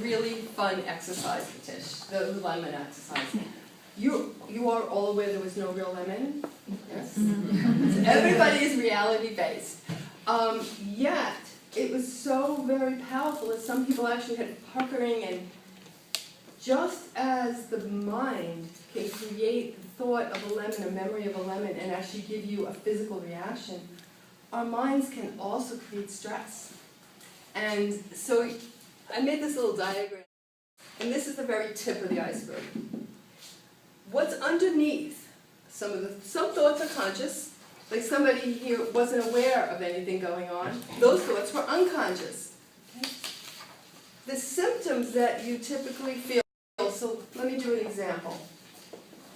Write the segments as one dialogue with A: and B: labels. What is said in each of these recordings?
A: Really fun exercise, Tish, the lemon exercise. You are all aware there was no real lemon? Yes? So everybody is reality-based. Yet, it was so very powerful that some people actually had puckering, and just as the mind can create the thought of a lemon, a memory of a lemon, and actually give you a physical reaction, our minds can also create stress. And so I made this little diagram, and this is the very tip of the iceberg. What's underneath, some thoughts are conscious, like somebody here wasn't aware of anything going on. Those thoughts were unconscious. Okay? The symptoms that you typically feel, so let me do an example.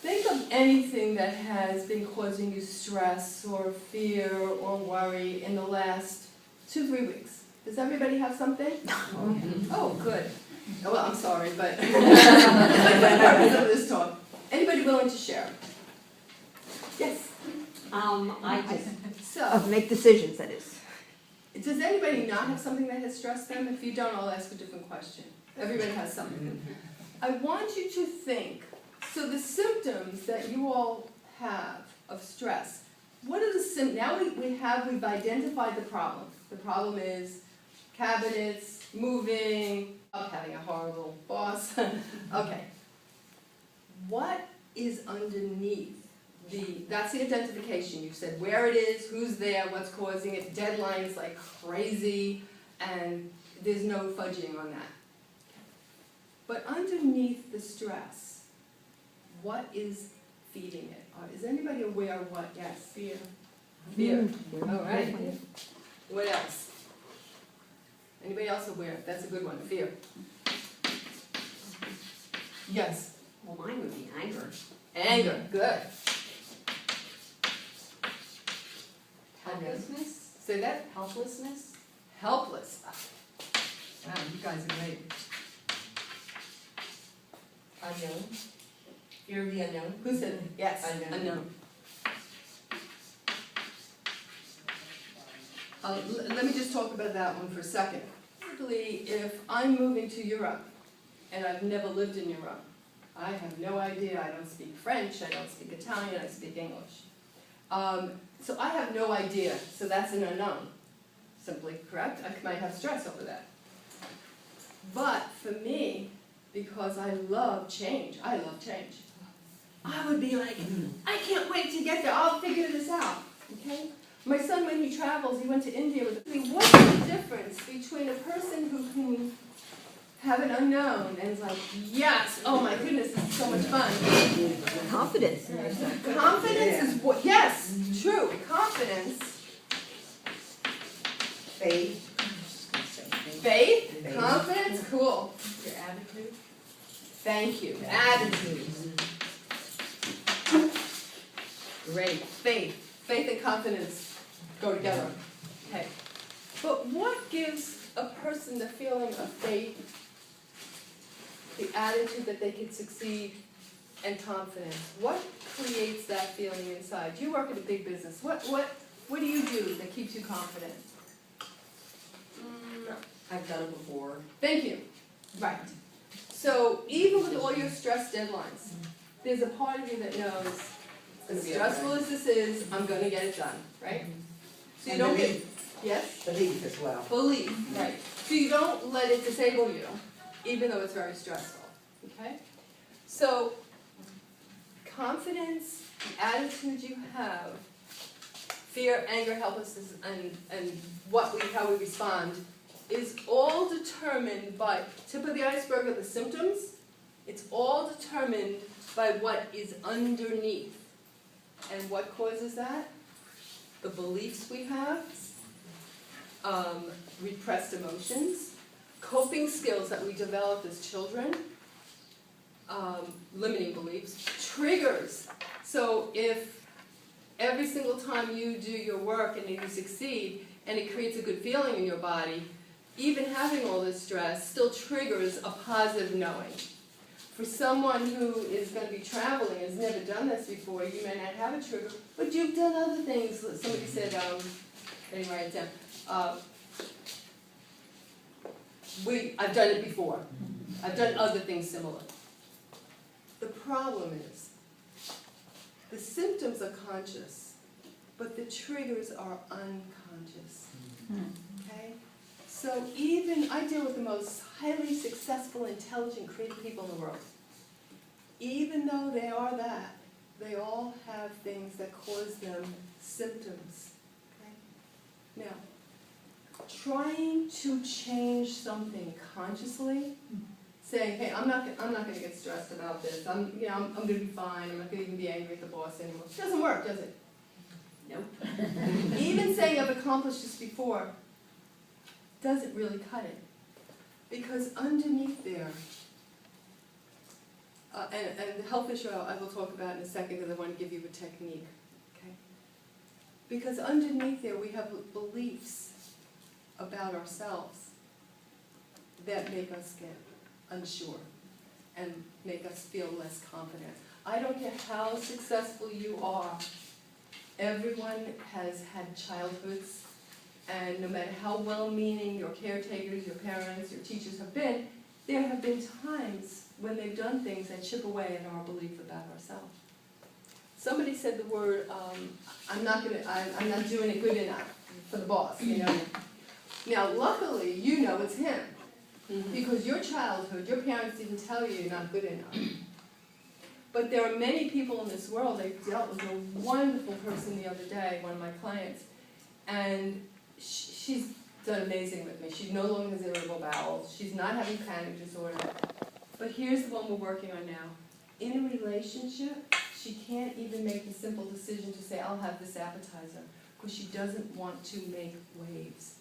A: Think of anything that has been causing you stress or fear or worry in the last 2-3 weeks. Does everybody have something? Oh, good. Oh, well, I'm sorry, but for the purpose of this talk. Anybody willing to share? Yes?
B: Make decisions, that is.
A: Does anybody not have something that has stressed them? If you don't, I'll ask a different question. Everybody has something. I want you to think, so the symptoms that you all have of stress, what are the symptoms? Now we've identified the problem. The problem is cabinets, moving, having a horrible boss. Okay. What is underneath that's the identification. You've said where it is, who's there, what's causing it, deadlines like crazy, and there's no fudging on that. But underneath the stress, what is feeding it? Is anybody aware of what? Yes, fear. Fear. All right. What else? Anybody else aware? That's a good one. Fear. Yes.
C: Well, mine would be anger.
A: Anger. Good.
C: Helplessness.
A: Say that.
C: Helplessness.
A: Helpless. Wow, you guys are great.
C: Unknown. Fear of the unknown.
A: Who said it? Yes.
C: Unknown.
A: Let me just talk about that one for a second. Typically, if I'm moving to Europe and I've never lived in Europe, I have no idea. I don't speak French, I don't speak Italian, I speak English. So I have no idea, so that's an unknown. Simply correct? I might have stress over that. But for me, because I love change, I would be like, I can't wait to get there, I'll figure this out. Okay? My son, when he travels, he went to India with me. What's the difference between a person who can have an unknown and is like, yes, oh my goodness, this is so much fun.
B: Confidence.
A: Confidence is what, yes, true. Confidence.
C: Faith.
A: Faith, confidence, cool.
C: Your attitude.
A: Thank you. Attitude. Great. Faith and confidence go together. Okay. But what gives a person the feeling of faith, the attitude that they can succeed, and confidence? What creates that feeling inside? You work in a big business. What do you do that keeps you confident?
C: I've done it before.
A: Thank you. Right. So even with all your stress deadlines, there's a part of you that knows, as stressful as this is, I'm going to get it done, right? So you don't get, yes?
C: Belief as well.
A: Belief, right. So you don't let it disable you, even though it's very stressful, okay? So confidence, the attitude you have, fear, anger, helplessness, and how we respond is all determined by, tip of the iceberg of the symptoms, it's all determined by what is underneath. And what causes that? The beliefs we have, repressed emotions, coping skills that we developed as children, limiting beliefs, triggers. So if every single time you do your work and you succeed and it creates a good feeling in your body, even having all this stress still triggers a positive knowing. For someone who is going to be traveling, has never done this before, you may not have a trigger, but you've done other things. Somebody said, let me write it down. I've done it before. I've done other things similar. The problem is, the symptoms are conscious, but the triggers are unconscious. Okay? So even, I deal with the most highly successful, intelligent, creative people in the world. Even though they are that, they all have things that cause them symptoms. Okay? Now, trying to change something consciously, saying, hey, I'm not gonna get stressed about this. I'm gonna be fine. I'm not gonna even be angry at the boss anymore. It doesn't work, does it?
C: Nope.
A: Even saying I've accomplished this before doesn't really cut it. Because underneath there, and the health issue I will talk about in a second because I want to give you a technique. Okay? Because underneath there we have beliefs about ourselves that make us get unsure and make us feel less confident. I don't care how successful you are, everyone has had childhoods, and no matter how well-meaning your caretakers, your parents, your teachers have been, there have been times when they've done things that chip away at our belief about ourselves. Somebody said the word, I'm not doing it good enough for the boss, you know. Now, luckily, you know it's him. Because your childhood, your parents didn't tell you you're not good enough. But there are many people in this world. I dealt with a wonderful person the other day, one of my clients, and she's done amazing with me. She no longer has irritable bowel. She's not having panic disorder. But here's the one we're working on now. In a relationship, she can't even make the simple decision to say, I'll have this appetizer, because she doesn't want to make waves.